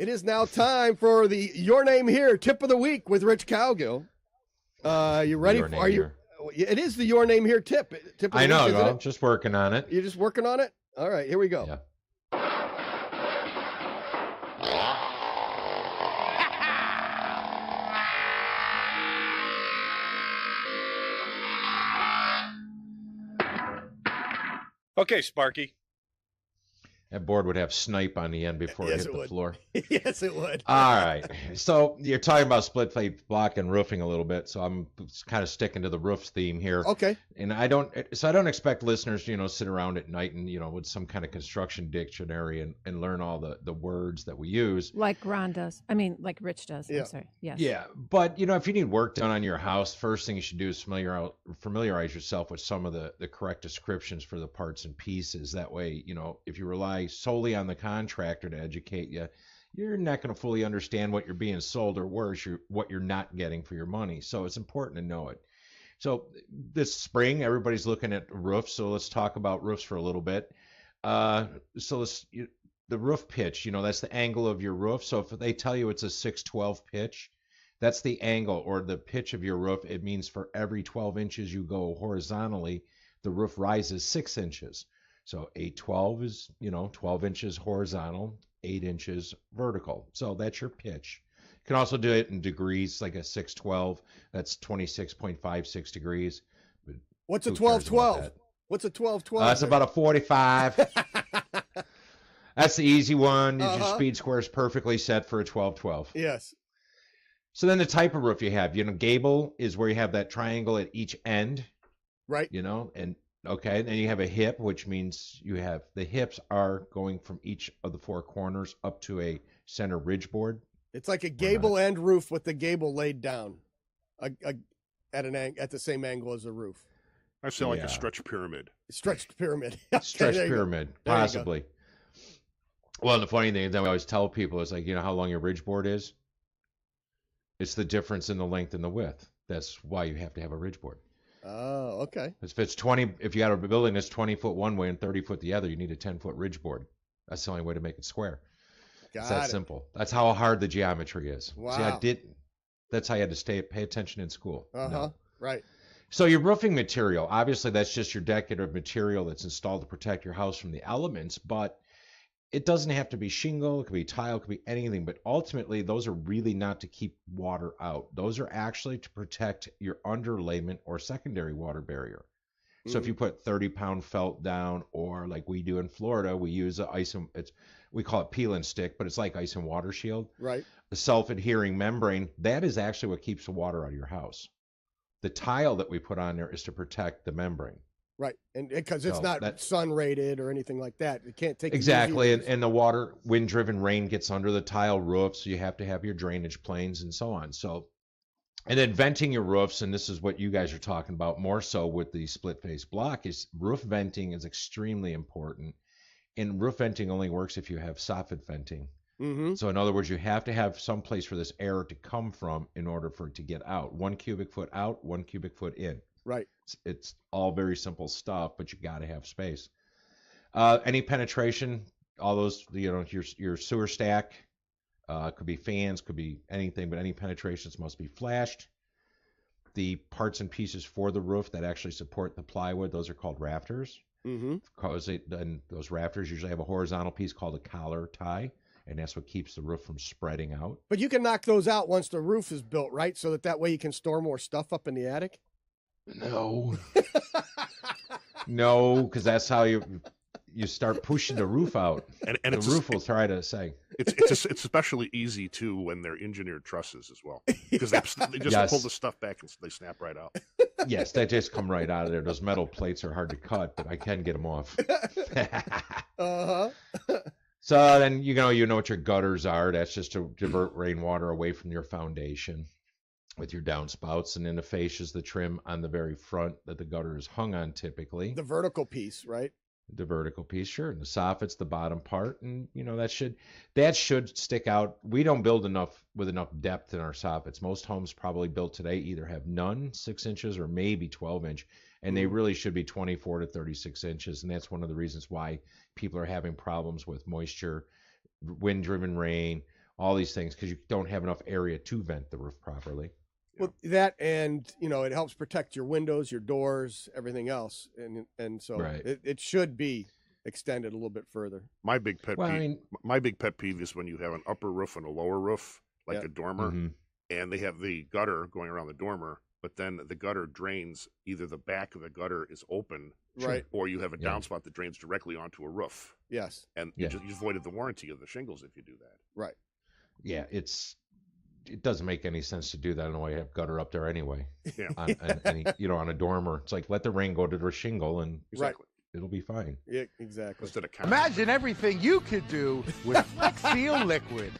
It is now time for the Your Name Here tip of the week with Rich Cowgill. You ready? Are you? It is the Your Name Here tip. I know. I'm just working on it. You're just working on it? All right, here we go. Yeah. Okay, Sparky. That board would have snipe on the end before it hit the floor. Yes, it would. All right. So you're talking about split plate block and roofing a little bit. So I'm kind of sticking to the roof theme here. Okay. And I don't expect listeners, sit around at night and, with some kind of construction dictionary and learn all the words that we use. Like Ron does. I mean, like Rich does. Yeah. I'm sorry. Yes. Yeah. But, if you need work done on your house, first thing you should do is familiarize yourself with some of the correct descriptions for the parts and pieces. That way, if you rely solely on the contractor to educate you, you're not going to fully understand what you're being sold, or worse, what you're not getting for your money. So it's important to know it. So this spring, everybody's looking at roofs. So let's talk about roofs for a little bit. The roof pitch, that's the angle of your roof. So if they tell you it's a 612 pitch, that's the angle or the pitch of your roof. It means for every 12 inches you go horizontally, the roof rises 6 inches. So 812 is, 12 inches horizontal, 8 inches vertical. So that's your pitch. You can also do it in degrees, like a 612. That's 26.56 degrees. But what's a 1212? What's a 1212? That's about a 45. That's the easy one. Your speed square is perfectly set for a 1212. Yes. So then the type of roof you have, gable is where you have that triangle at each end. Right. And okay, then you have a hip, which means the hips are going from each of the four corners up to a center ridge board. It's like a gable end roof with the gable laid down at the same angle as the roof. I sound like a stretch pyramid. Stretched pyramid. Stretched pyramid, possibly. Well, the funny thing is that we always tell people is like, how long your ridge board is? It's the difference in the length and the width. That's why you have to have a ridge board. Oh, okay. If you got a building that's 20 foot one way and 30 foot the other, you need a 10-foot ridge board. That's the only way to make it square. It's that simple. That's how hard the geometry is. Wow. See, that's how you had to pay attention in school. No. Right. So your roofing material, obviously that's just your decorative material that's installed to protect your house from the elements, but it doesn't have to be shingle, it could be tile, it could be anything, but ultimately those are really not to keep water out. Those are actually to protect your underlayment or secondary water barrier. So if you put 30-pound felt down, or like we do in Florida, we use we call it peel and stick, but it's like ice and water shield. Right. The self-adhering membrane, that is actually what keeps the water out of your house. The tile that we put on there is to protect the membrane. Right, and because it's not sun rated or anything like that, it can't take exactly. And the water, wind-driven rain gets under the tile roof, so you have to have your drainage planes and so on. So, and then venting your roofs, and this is what you guys are talking about more so with the split-face block, is roof venting is extremely important. And roof venting only works if you have soffit venting. Mm-hmm. So in other words, you have to have some place for this air to come from in order for it to get out. 1 cubic foot out, 1 cubic foot in. Right. It's all very simple stuff, but you got to have space. Any penetration, all those, your sewer stack, could be fans, could be anything, but any penetrations must be flashed. The parts and pieces for the roof that actually support the plywood, those are called rafters. Mm-hmm. Because those rafters usually have a horizontal piece called a collar tie, and that's what keeps the roof from spreading out. But you can knock those out once the roof is built, right? So that way you can store more stuff up in the attic? No. No, because that's how you start pushing the roof out. And the roof will try to say. It's especially easy, too, when they're engineered trusses as well. Because they just pull the stuff back and they snap right out. Yes, they just come right out of there. Those metal plates are hard to cut, but I can get them off. Uh-huh. So then, you know what your gutters are. That's just to divert rainwater away from your foundation with your downspouts. And then the fascia is the trim on the very front that the gutter is hung on typically. The vertical piece, right? The vertical piece, sure. And the soffit's the bottom part. And, that should stick out. We don't build with enough depth in our soffits. Most homes probably built today either have none, 6 inches, or maybe 12 inch. And they really should be 24 to 36 inches. And that's one of the reasons why people are having problems with moisture, wind-driven rain, all these things because you don't have enough area to vent the roof properly. Well, that and it helps protect your windows, your doors, everything else, and so it should be extended a little bit further. My big pet peeve is when you have an upper roof and a lower roof, like a dormer, and they have the gutter going around the dormer, but then the gutter drains, either the back of the gutter is open, right, or you have a downspout that drains directly onto a roof. Yes. And you avoided the warranty of the shingles if you do that. Right. Yeah, it doesn't make any sense to do that. I don't know why you have gutter up there anyway. Yeah. On a dormer, it's like let the rain go to the shingle and it'll be fine. Yeah, exactly. Imagine everything you could do with Flex Seal liquid.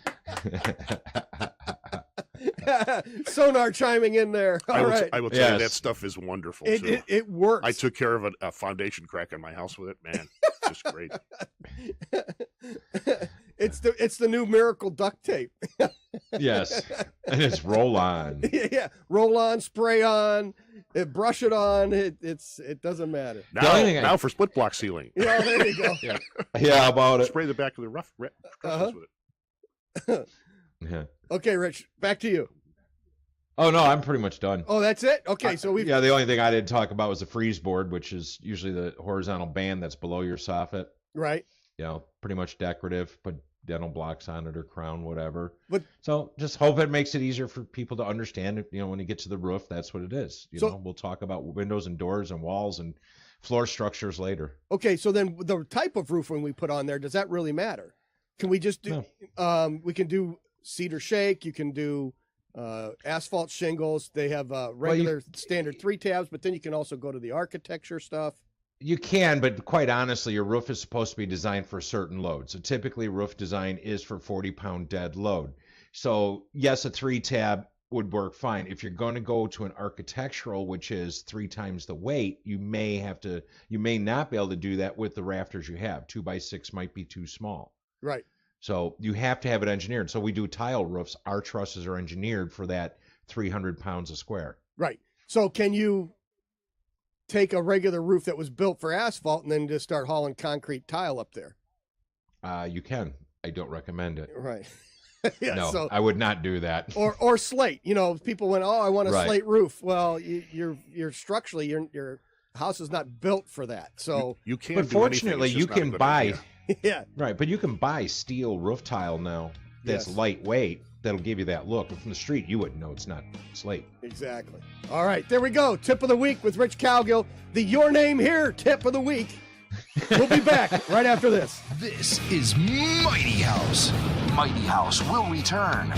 Sonar chiming in there. I will tell you that stuff is wonderful too. It works. I took care of a foundation crack in my house with it. Man, it's just great. It's the new miracle duct tape. Yes, and it's roll on. Yeah, roll on, spray on, brush it on. It doesn't matter. Now for split block sealing. Yeah, there you go. Yeah, how about it? Spray the back of the rough trusses with it. Yeah. Okay, Rich, back to you. Oh no, I'm pretty much done. Oh, that's it? Okay, so we the only thing I didn't talk about was the freeze board, which is usually the horizontal band that's below your soffit. Right. Pretty much decorative, put dental blocks on it or crown, whatever. But so just hope it makes it easier for people to understand. When you get to the roof, that's what it is. We'll talk about windows and doors and walls and floor structures later. Okay, so then the type of roofing we put on there, does that really matter? Can we just do? No. We can do cedar shake. You can do asphalt shingles. They have regular standard 3 tabs, but then you can also go to the architecture stuff. You can, but quite honestly, your roof is supposed to be designed for certain loads. So typically roof design is for 40-pound dead load. So yes, a 3 tab would work fine. If you're going to go to an architectural, which is 3 times the weight, you may not be able to do that with the rafters you have. 2x6 might be too small. Right. So you have to have it engineered. So we do tile roofs. Our trusses are engineered for that 300 pounds a square. Right. So can you take a regular roof that was built for asphalt and then just start hauling concrete tile up there? You can. I don't recommend it. Right. No, I would not do that. Or slate. People went, I want a slate roof. Well, you're structurally, your house is not built for that. So you can't. But fortunately, you can buy. Yeah. Right, but you can buy steel roof tile now that's lightweight. That'll give you that look. But from the street, you wouldn't know it's not slate. Exactly. All right, there we go. Tip of the week with Rich Cowgill. The Your Name Here tip of the week. We'll be back right after this. This is Mighty House. Mighty House will return.